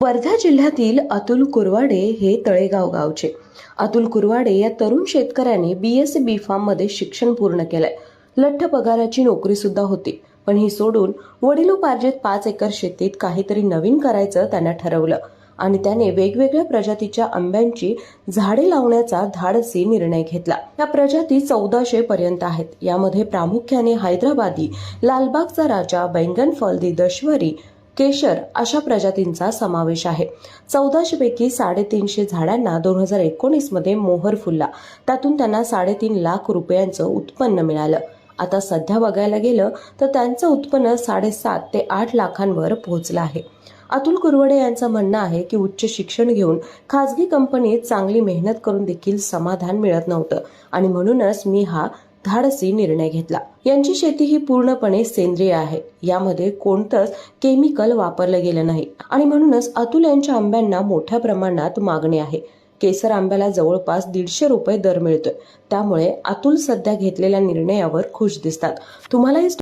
वर्धा जिल्ह्यातील अतुल कुरवाडे हे तळेगाव गावचे. अतुल कुरवाडे या तरुण शेतकऱ्याने BSc B.Pharm मध्ये शिक्षण पूर्ण केलंय. लठ्ठ पगाराची नोकरी सुद्धा होती, पण ही सोडून वडिलोपार्जित 5 एकर शेतीत काहीतरी नवीन करायचं त्यानं ठरवलं आणि त्याने वेगवेगळ्या प्रजातीच्या आंब्यांची झाडे लावण्याचा धाडसी निर्णय घेतला. या प्रजाती 1400 पर्यंत आहेत. यामध्ये प्रामुख्याने हैदराबादी, लालबागचा राजा, बैंगन फल, दशवरी, केशर अशा प्रजातींचा समावेश आहे. 1400 पैकी 350 झाडांना 2019 मध्ये मोहर फुलला. त्यातून त्यांना 3.5 लाख रुपयांचं उत्पन्न मिळालं. आता सध्या बघायला गेलं तर त्यांचं उत्पन्न 7.5 ते 8 लाखांवर पोहोचलं आहे. अतुल कुरवाडे यांचं म्हणणं आहे की उच्च शिक्षण घेऊन खासगी कंपनीत चांगली मेहनत करून देखील समाधान मिळत नव्हतं आणि म्हणूनच मी हा धाडसी निर्णय घेतला. यांची शेती ही पूर्णपणे सेंद्रिय आहे. यामध्ये कोणतंच केमिकल वापरलं गेलं नाही आणि म्हणूनच अतुल यांच्या आंब्यांना मोठ्या प्रमाणात मागणी आहे. केसर आंब्याला जवळपास 150 रुपये दर मिळतोय. त्यामुळे अतुल सध्या घेतलेल्या निर्णयावर खुश दिसतात. तुम्हालाही